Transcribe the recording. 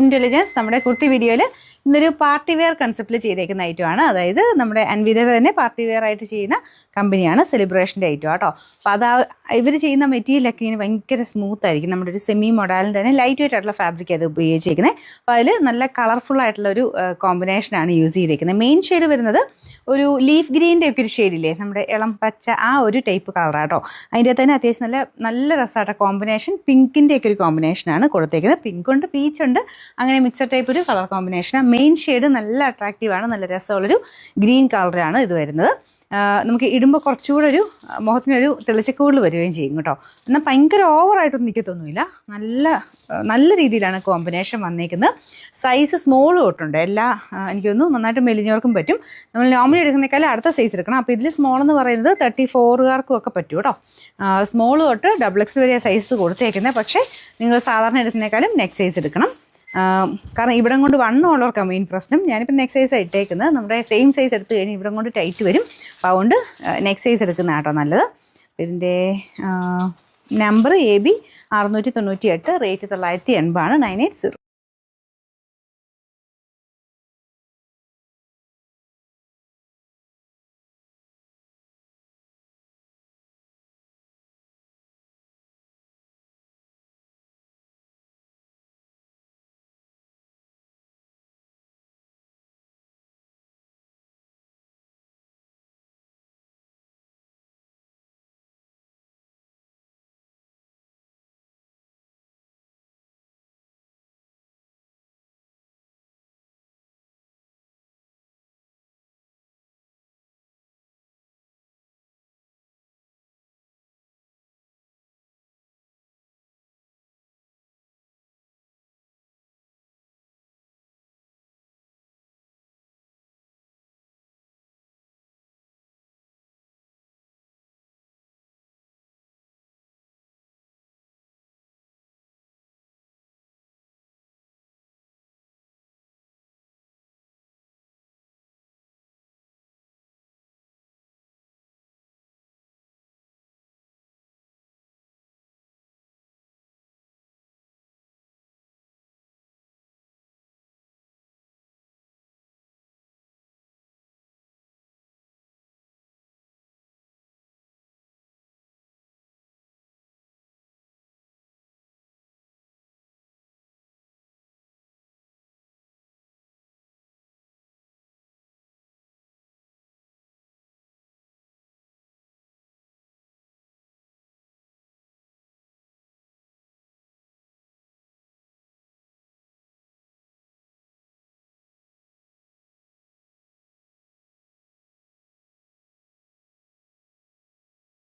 Intelligence നമ്മുടെ കുർത്തി വീഡിയോയിൽ ഇന്നൊരു പാർട്ടി വെയർ കൺസെപ്റ്റിൽ ചെയ്തേക്കുന്ന ഐറ്റമാണ്. അതായത് നമ്മുടെ അൻവിതയുടെ തന്നെ പാർട്ടി വെയർ ആയിട്ട് ചെയ്യുന്ന കമ്പനിയാണ് സെലിബ്രേഷൻ്റെ ഐറ്റം കേട്ടോ. അപ്പോൾ ഇവർ ചെയ്യുന്ന മെറ്റീരിയലൊക്കെ ഇങ്ങനെ ഭയങ്കര സ്മൂത്ത് ആയിരിക്കും. നമ്മുടെ ഒരു സെമി മോഡലിൻ്റെ തന്നെ ലൈറ്റ് വെയിറ്റ് ആയിട്ടുള്ള ഫാബ്രിക് അത് ഉപയോഗിച്ചിരിക്കുന്നത്. അപ്പോൾ അതിൽ നല്ല കളർഫുൾ ആയിട്ടുള്ള ഒരു കോമ്പിനേഷനാണ് യൂസ് ചെയ്തിരിക്കുന്നത്. മെയിൻ ഷെയ്ഡ് വരുന്നത് ഒരു ലീഫ് ഗ്രീൻ്റെ ഒക്കെ ഒരു ഷെയ്ഡില്ലേ, നമ്മുടെ ഇളം പച്ച ആ ഒരു ടൈപ്പ് കളറാട്ടോ. അതിൻ്റെ തന്നെ അത്യാവശ്യം നല്ല രസമായിട്ട് കോമ്പിനേഷൻ പിങ്കിൻ്റെ ഒക്കെ ഒരു കോമ്പിനേഷനാണ് കൊടുത്തേക്കുന്നത്. പിങ്ക് ഉണ്ട്, പീച്ച് ഉണ്ട്, അങ്ങനെ മിക്സഡ് ടൈപ്പ് ഒരു കളർ കോമ്പിനേഷനാണ്. മെയിൻ ഷെയ്ഡ് നല്ല അട്രാക്റ്റീവാണ്, നല്ല രസമുള്ളൊരു ഗ്രീൻ കളറാണ് ഇത് വരുന്നത്. നമുക്ക് ഇടുമ്പോൾ കുറച്ചുകൂടെ ഒരു മുഖത്തിനൊരു തെളിച്ചക്കൂടിൽ വരികയും ചെയ്യും കേട്ടോ. എന്നാൽ ഭയങ്കര ഓവറായിട്ടൊന്നും നിൽക്കത്തൊന്നുമില്ല. നല്ല രീതിയിലാണ് കോമ്പിനേഷൻ വന്നേക്കുന്നത്. സൈസ് സ്മോൾ തൊട്ടുണ്ട്. എനിക്ക് തോന്നുന്നു നന്നായിട്ട് മെലിഞ്ഞവർക്കും പറ്റും. നമ്മൾ നോർമലി എടുക്കുന്നേക്കാളും അടുത്ത സൈസ് എടുക്കണം. അപ്പോൾ ഇതിൽ സ്മോൾ എന്ന് പറയുന്നത് 34കാർക്കും ഒക്കെ പറ്റും കേട്ടോ. സ്മോൾ തൊട്ട് XXL വരെ സൈസ് കൊടുത്തേക്കുന്നത്. പക്ഷേ നിങ്ങൾ സാധാരണ എടുക്കുന്നേക്കാളും നെക്ക് സൈസ് എടുക്കണം. കാരണം ഇവിടം കൊണ്ട് വണ്ണമുള്ളവർക്കാണ് മെയിൻ പ്രശ്നം. ഞാനിപ്പോൾ നെക്ക് സൈസ് ഇട്ടേക്കുന്നത്. നമ്മുടെ സെയിം സൈസ് എടുത്തു കഴിഞ്ഞാൽ ഇവിടം കൊണ്ട് ടൈറ്റ് വരും. അപ്പോൾ അതുകൊണ്ട് നെക്ക് സൈസ് എടുക്കുന്ന കേട്ടോ നല്ലത്. ഇതിൻ്റെ നമ്പർ AB 698, റേറ്റ് 980 ആണ് 980.